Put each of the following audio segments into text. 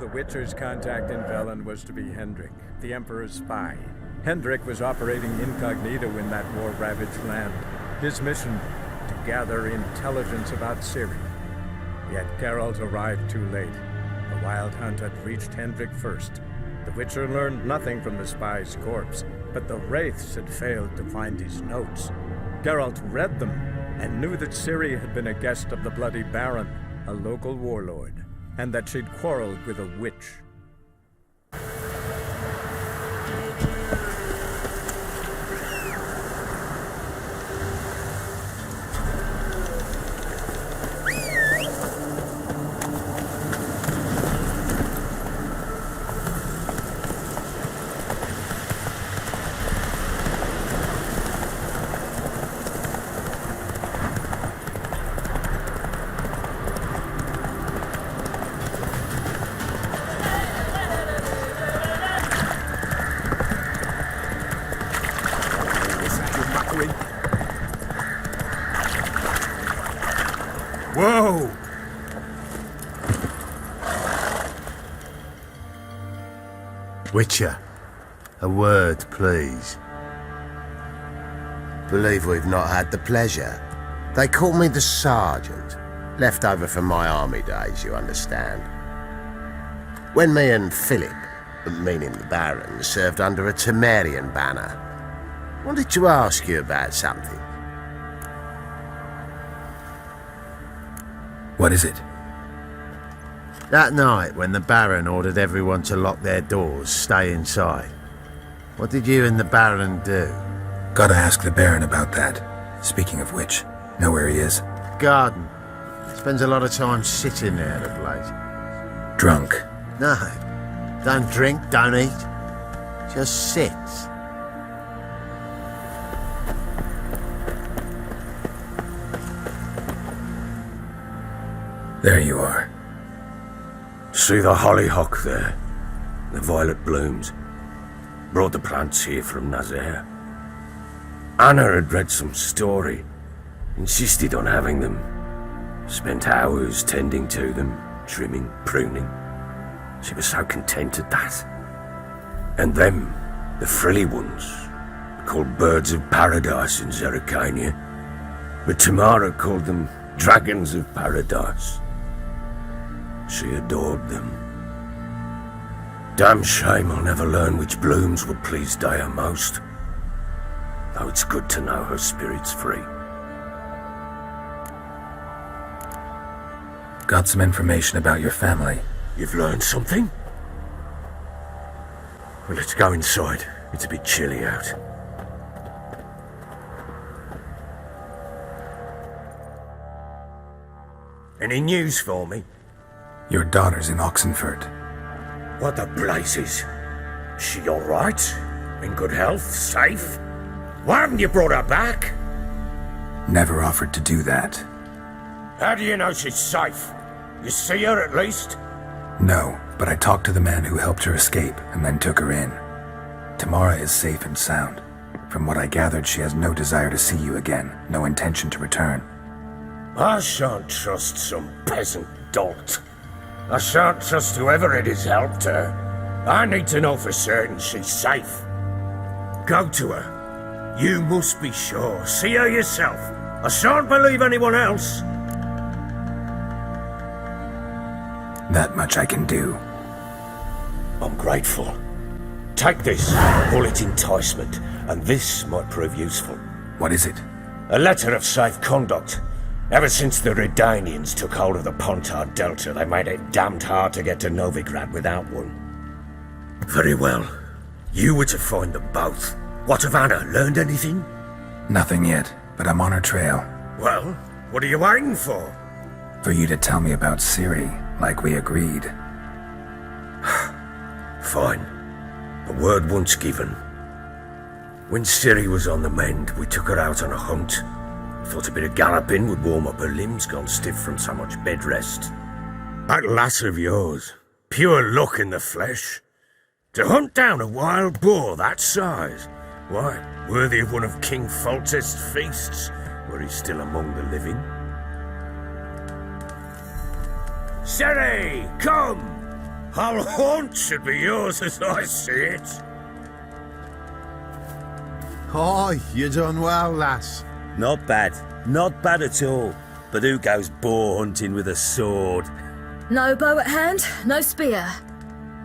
The Witcher's contact in Velen was to be Hendrik, the Emperor's spy. Hendrik was operating incognito in that war-ravaged land. His mission, to gather intelligence about Ciri. Yet Geralt arrived too late. The Wild Hunt had reached Hendrik first. The Witcher learned nothing from the spy's corpse, but the Wraiths had failed to find his notes. Geralt read them and knew that Ciri had been a guest of the Bloody Baron, a local warlord, and that she'd quarreled with a witch. Whoa! Witcher, a word, please. Believe we've not had the pleasure. They call me the Sergeant. Left over from my army days, you understand. When me and Philip, meaning the Baron, served under a Temerian banner, wanted to ask you about something. What is it? That night, when the Baron ordered everyone to lock their doors, stay inside, what did you and the Baron do? Gotta ask the Baron about that. Speaking of which, know where he is? Garden. Spends a lot of time sitting there of late. Drunk. No. Don't drink, don't eat. Just sits. There you are. See the hollyhock there? The violet blooms. Brought the plants here from Nazaire. Anna had read some story. Insisted on having them. Spent hours tending to them, trimming, pruning. She was so content at that. And them, the frilly ones, called birds of paradise in Zerrikania. But Tamara called them dragons of paradise. She adored them. Damn shame I'll never learn which blooms would please Dea most. Though it's good to know her spirit's free. Got some information about your family. You've learned something? Well, let's go inside. It's a bit chilly out. Any news for me? Your daughter's in Oxenford. What the blazes? She all right? In good health? Safe? Why haven't you brought her back? Never offered to do that. How do you know she's safe? You see her at least? No, but I talked to the man who helped her escape and then took her in. Tamara is safe and sound. From what I gathered, she has no desire to see you again, no intention to return. I shan't trust some peasant dolt. I shan't trust whoever it is helped her. I need to know for certain she's safe. Go to her. You must be sure. See her yourself. I shan't believe anyone else. That much I can do. I'm grateful. Take this, call it enticement, and this might prove useful. What is it? A letter of safe conduct. Ever since the Redanians took hold of the Pontard Delta, they made it damned hard to get to Novigrad without one. Very well. You were to find them both. What of Anna? Learned anything? Nothing yet, but I'm on her trail. Well, what are you waiting for? For you to tell me about Ciri, like we agreed. Fine. A word once given. When Ciri was on the mend, we took her out on a hunt. Thought a bit of galloping would warm up her limbs, gone stiff from so much bed rest. That lass of yours, pure luck in the flesh. To hunt down a wild boar that size, why, worthy of one of King Foltest's feasts, were he still among the living. Ciri, come! Whole haunt should be yours as I see it. Aye, you done well, lass. Not bad. Not bad at all. But who goes boar hunting with a sword? No bow at hand, no spear.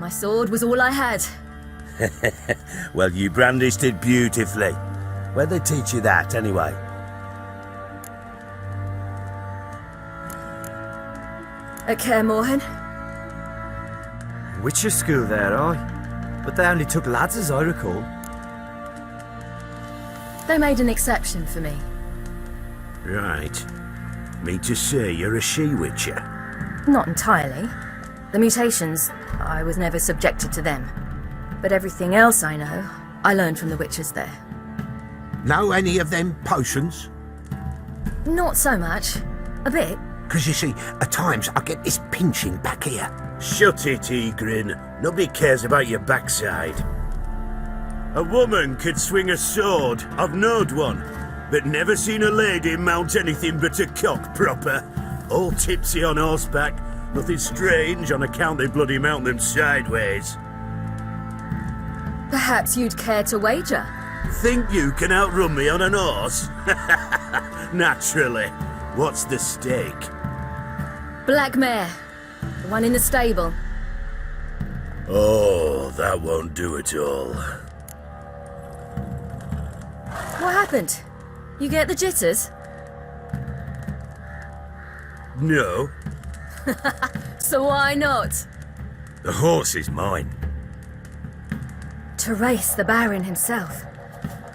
My sword was all I had. Well, you brandished it beautifully. Where'd they teach you that, anyway? At Kaer Morhen. Witcher school there, aye. But they only took lads, as I recall. They made an exception for me. Right. Mean to say you're a she-witcher? Not entirely. The mutations, I was never subjected to them. But everything else I know, I learned from the witches there. Know any of them potions? Not so much. A bit. Because you see, at times I get this pinching back here. Shut it, Egrin. Nobody cares about your backside. A woman could swing a sword. I've knowed one. But never seen a lady mount anything but a cock proper. All tipsy on horseback. Nothing strange on account they bloody mount them sideways. Perhaps you'd care to wager? Think you can outrun me on an horse? Naturally. What's the stake? Black mare. The one in the stable. Oh, that won't do it all. What happened? You get the jitters? No. So why not? The horse is mine. To race the Baron himself.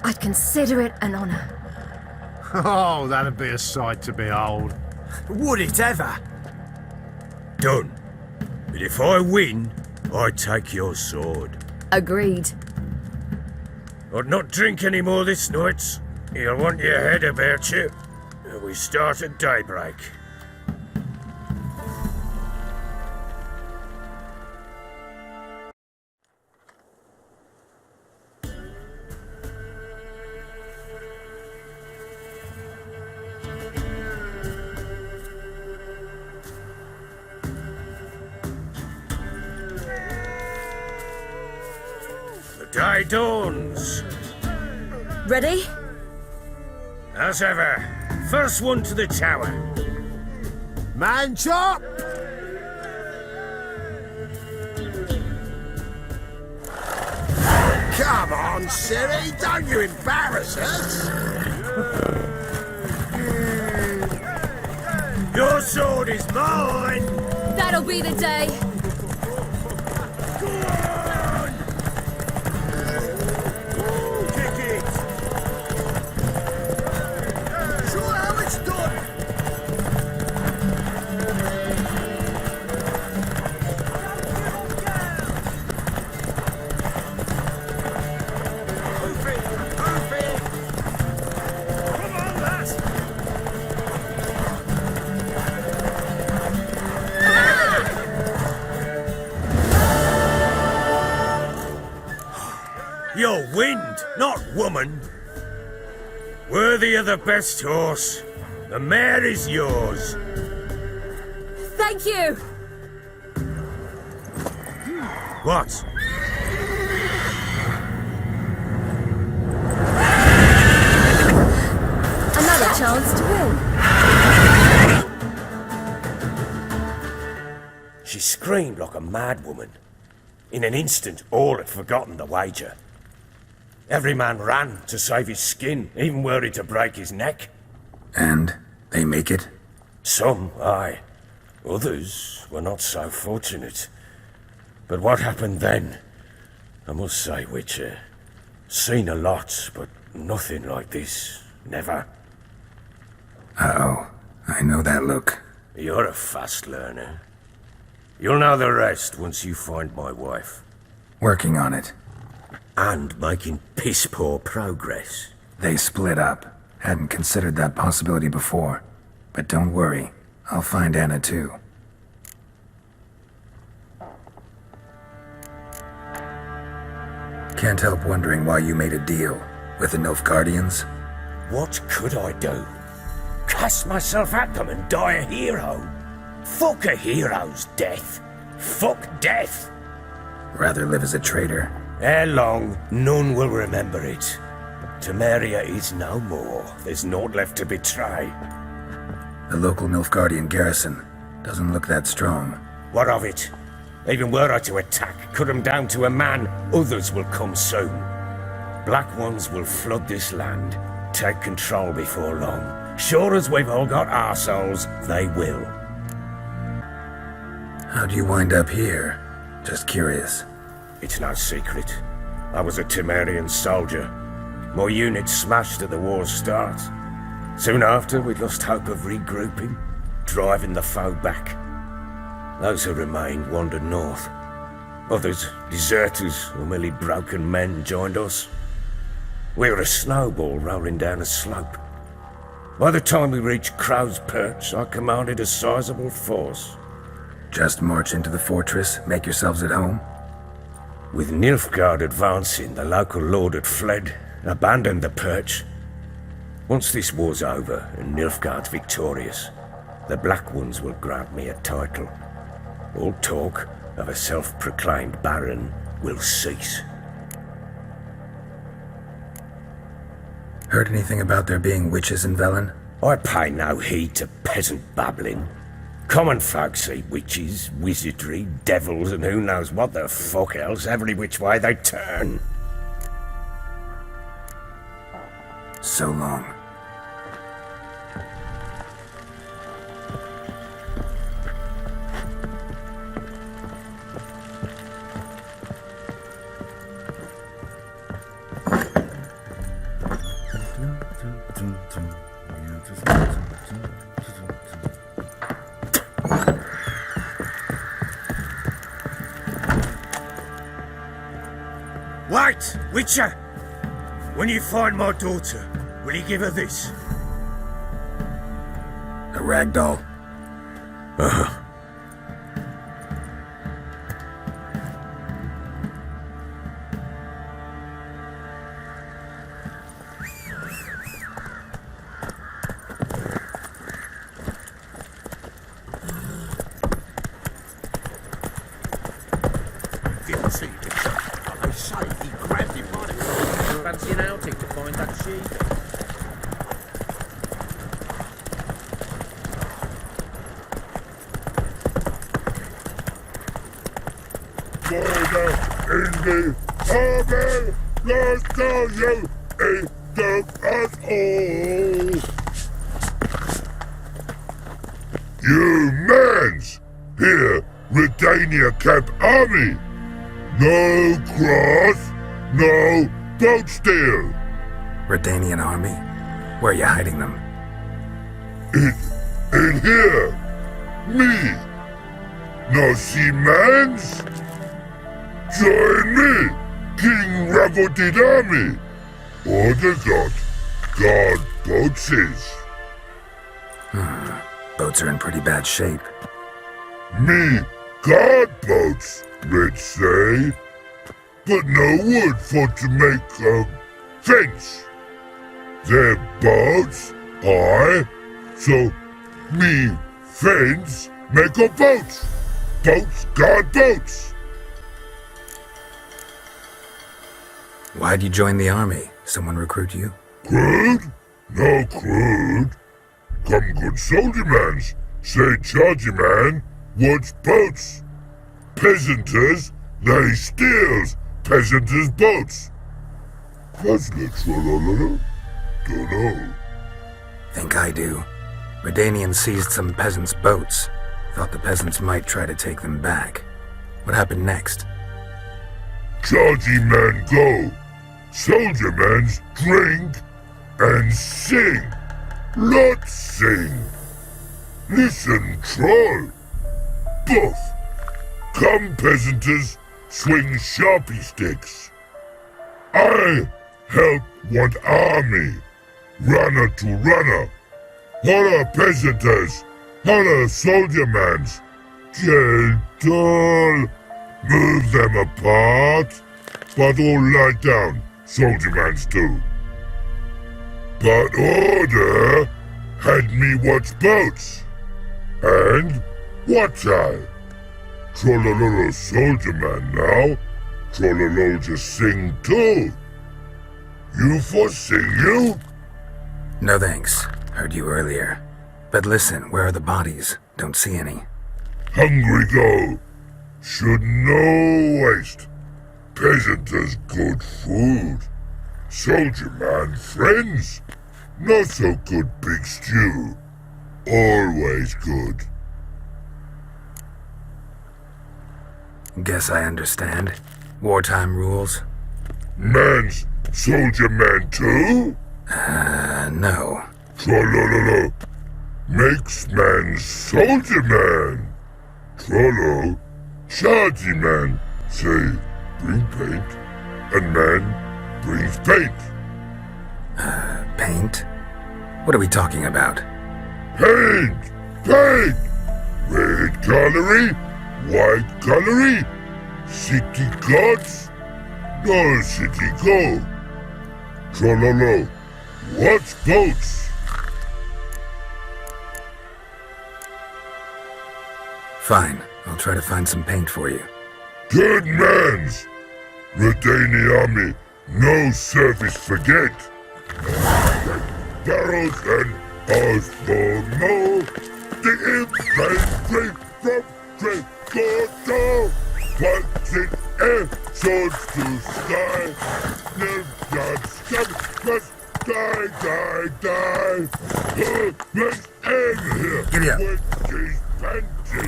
I'd consider it an honour. Oh, that'd be a sight to behold. Would it ever? Done. But if I win, I take your sword. Agreed. I'd not drink any more this night. You'll want your head about you. We start at daybreak. The day dawns. Ready? As ever, first one to the tower. Man chop! Come on, Siri, don't you embarrass us! Your sword is mine! That'll be the day. Kick it! Show how it's done! Come on, lass! You're wind, not woman. Worthy of the best horse. The mare is yours. Thank you. What? Another chance to win. She screamed like a mad woman. In an instant, all had forgotten the wager. Every man ran to save his skin, even worried to break his neck. And they make it? Some, aye. Others were not so fortunate. But what happened then? I must say, Witcher, seen a lot, but nothing like this. Never. Uh-oh. I know that look. You're a fast learner. You'll know the rest once you find my wife. Working on it. And making piss-poor progress. They split up. Hadn't considered that possibility before. But don't worry. I'll find Anna too. Can't help wondering why you made a deal with the Nilfgaardians. What could I do? Cast myself at them and die a hero? Fuck a hero's death. Fuck death! Rather live as a traitor. Ere long, none will remember it. Temeria is no more. There's naught left to betray. The local Nilfgaardian garrison doesn't look that strong. What of it? Even were I to attack, cut them down to a man, others will come soon. Black ones will flood this land, take control before long. Sure as we've all got arseholes, they will. How'd you wind up here? Just curious. It's no secret. I was a Temerian soldier. My unit smashed at the war's start. Soon after, we'd lost hope of regrouping, driving the foe back. Those who remained wandered north. Others, deserters or merely broken men, joined us. We were a snowball rolling down a slope. By the time we reached Crow's Perch, I commanded a sizable force. Just march into the fortress, make yourselves at home? With Nilfgaard advancing, the local lord had fled, abandoned the perch. Once this war's over and Nilfgaard's victorious, the Black Ones will grant me a title. All talk of a self-proclaimed baron will cease. Heard anything about there being witches in Velen? I pay no heed to peasant babbling. Common folk see witches, wizardry, devils, and who knows what the fuck else every which way they turn. So long. Wait, Witcher! When you find my daughter, will you give her this? A rag doll? Uh-huh. Didn't see it. I say he grabbed him by the collar. Fancy an outing to find that sheep? You mans! Here, Redania Camp Army! No cross, no boat steal! Redanian army? Where are you hiding them? In here! Me! No see mans? Join me, King Ravodid Army! Order got guard boatses. Boats are in pretty bad shape. Me guard boats, let's say. But no wood for to make a fence. They're boats, aye. So me fence make a boat. Boats guard boats. Why'd you join the army? Someone recruit you? Crude? No crude. Come good soldier mans. Say chargy man, what's boats? Peasanters, they steals peasanters' boats. That's literal, dunno. Think I do. Redanians seized some peasants' boats. Thought the peasants might try to take them back. What happened next? Chargy man go. Soldier mans drink and sing. Lot sing. Listen, troll. Buff. Come, peasanters, swing sharpie sticks. I help one army. Runner to runner. Holla, peasanters. Holla, soldier mans. Gentle. Move them apart. But all lie down, soldier mans do. But order had me watch boats. And watch I. Trollololo soldier man now. Trollolo just sing too. You for sing you? No thanks. Heard you earlier. But listen, where are the bodies? Don't see any. Hungry go. Should no waste. Peasant has good food. Soldier man friends. Not so good big stew. Always good. Guess I understand. Wartime rules? Man's soldier man too? No. Trollololo. Makes man soldier man. Trollo. Chargy man. Say, bring paint. And man brings paint. Paint? What are we talking about? Paint! Paint! Red colory, white colory, city gods, no city go. Trollolo, what's boats? Fine, I'll try to find some paint for you. Good mans! Redani army, no service forget. Barrels and ours for no. The infantry from Great Fights in air, swords to sky. Never not stop, must die. Let's end here. Giddy up. With these fancy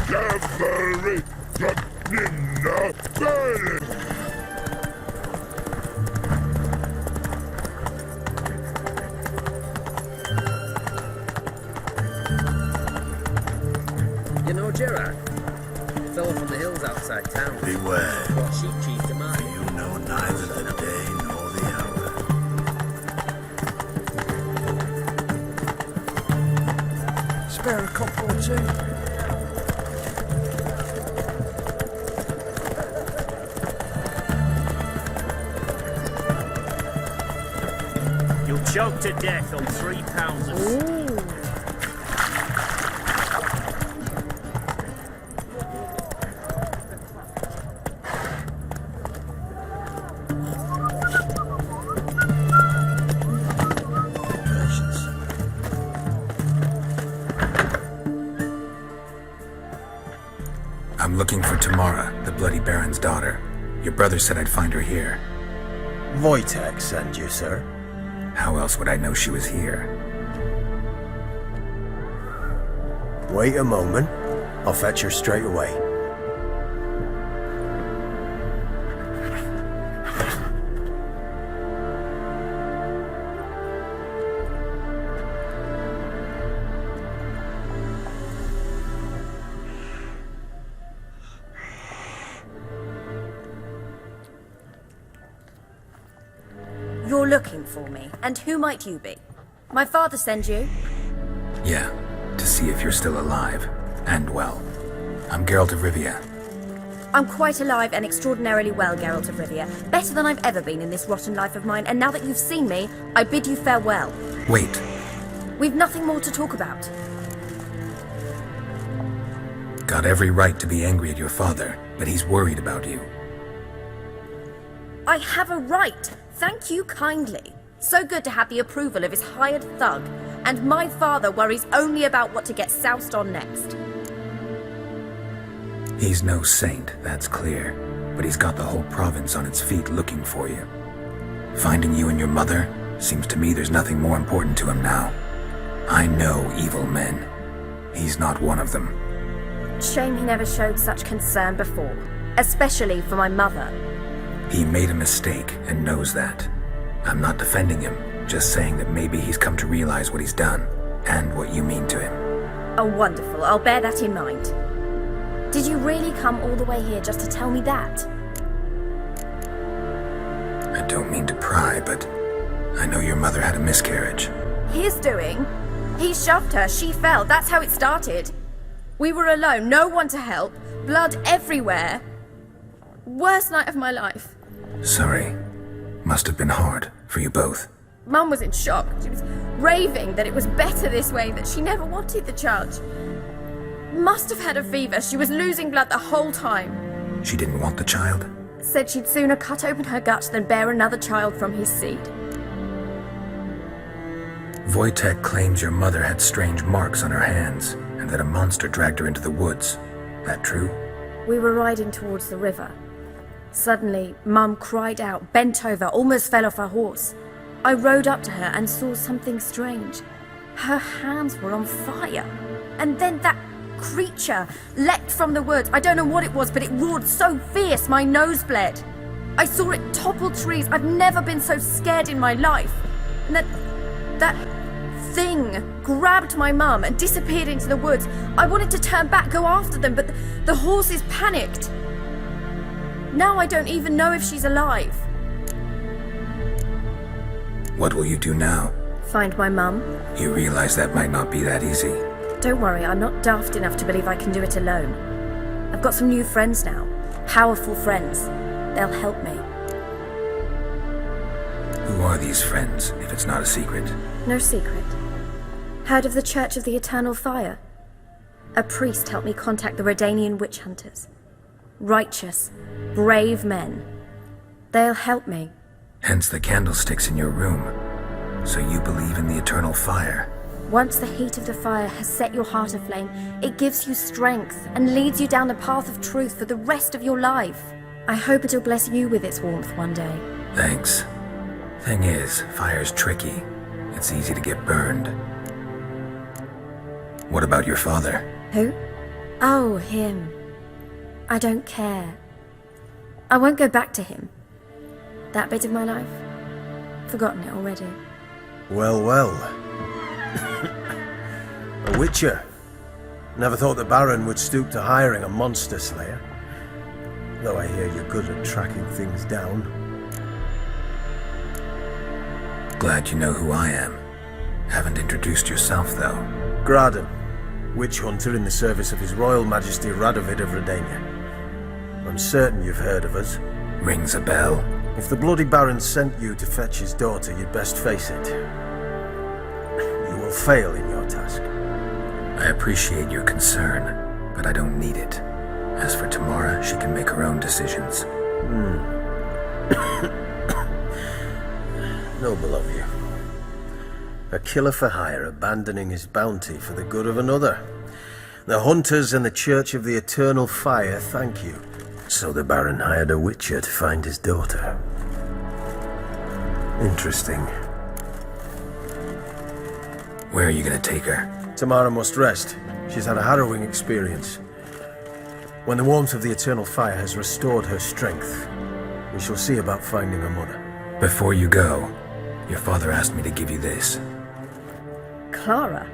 cavalry from Nina Berlin. You know Gerard? Fellow from the hills outside town. Beware. What sheep cheese to mine. You know neither the day nor the hour. Spare a couple or two. You'll choke to death on 3 pounds of... I'm looking for Tamara, the Bloody Baron's daughter. Your brother said I'd find her here. Wojtek sent you, sir. How else would I know she was here? Wait a moment. I'll fetch her straight away. You're looking for me, and who might you be? My father sends you? Yeah, to see if you're still alive. And well. I'm Geralt of Rivia. I'm quite alive and extraordinarily well, Geralt of Rivia. Better than I've ever been in this rotten life of mine, and now that you've seen me, I bid you farewell. Wait. We've nothing more to talk about. Got every right to be angry at your father, but he's worried about you. I have a right. Thank you kindly. So good to have the approval of his hired thug, and my father worries only about what to get soused on next. He's no saint, that's clear, but he's got the whole province on its feet looking for you. Finding you and your mother, seems to me there's nothing more important to him now. I know evil men. He's not one of them. Shame he never showed such concern before, especially for my mother. He made a mistake and knows that. I'm not defending him, just saying that maybe he's come to realize what he's done, and what you mean to him. Oh, wonderful. I'll bear that in mind. Did you really come all the way here just to tell me that? I don't mean to pry, but I know your mother had a miscarriage. His doing? He shoved her, she fell, that's how it started. We were alone, no one to help, blood everywhere. Worst night of my life. Sorry. Must have been hard for you both. Mum was in shock. She was raving that it was better this way, that she never wanted the charge. Must have had a fever. She was losing blood the whole time. She didn't want the child? Said she'd sooner cut open her gut than bear another child from his seed. Wojtek claims your mother had strange marks on her hands, and that a monster dragged her into the woods. That true? We were riding towards the river. Suddenly, Mum cried out, bent over, almost fell off her horse. I rode up to her and saw something strange. Her hands were on fire. And then that creature leapt from the woods. I don't know what it was, but it roared so fierce my nose bled. I saw it topple trees. I've never been so scared in my life. And that thing grabbed my mum and disappeared into the woods. I wanted to turn back, go after them, but the horses panicked. Now I don't even know if she's alive. What will you do now? Find my mum. You realize that might not be that easy. Don't worry, I'm not daft enough to believe I can do it alone. I've got some new friends now. Powerful friends. They'll help me. Who are these friends, if it's not a secret? No secret. Heard of the Church of the Eternal Fire? A priest helped me contact the Redanian witch hunters. Righteous, brave men. They'll help me. Hence the candlesticks in your room. So you believe in the eternal fire? Once the heat of the fire has set your heart aflame, it gives you strength and leads you down the path of truth for the rest of your life. I hope it'll bless you with its warmth one day. Thanks. Thing is, fire's tricky. It's easy to get burned. What about your father? Who? Oh, him. I don't care. I won't go back to him. That bit of my life? Forgotten it already. Well, well. A witcher. Never thought the Baron would stoop to hiring a monster slayer. Though I hear you're good at tracking things down. Glad you know who I am. Haven't introduced yourself, though. Graden, witch hunter in the service of His Royal Majesty Radovid of Redania. I'm certain you've heard of us. Rings a bell. If the bloody Baron sent you to fetch his daughter, you'd best face it. You will fail in your task. I appreciate your concern, but I don't need it. As for Tamara, she can make her own decisions. Noble of you. A killer for hire abandoning his bounty for the good of another. The hunters and the Church of the Eternal Fire thank you. So the Baron hired a witcher to find his daughter. Interesting. Where are you gonna take her? Tamara must rest. She's had a harrowing experience. When the warmth of the Eternal Fire has restored her strength, we shall see about finding her mother. Before you go, your father asked me to give you this. Clara?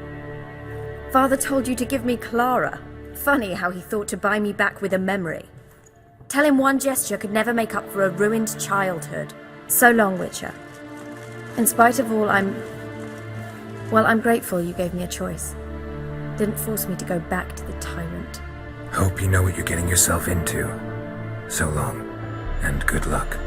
Father told you to give me Clara. Funny how he thought to buy me back with a memory. Tell him one gesture could never make up for a ruined childhood. So long, Witcher. In spite of all, I'm grateful you gave me a choice. Didn't force me to go back to the tyrant. Hope you know what you're getting yourself into. So long, and good luck.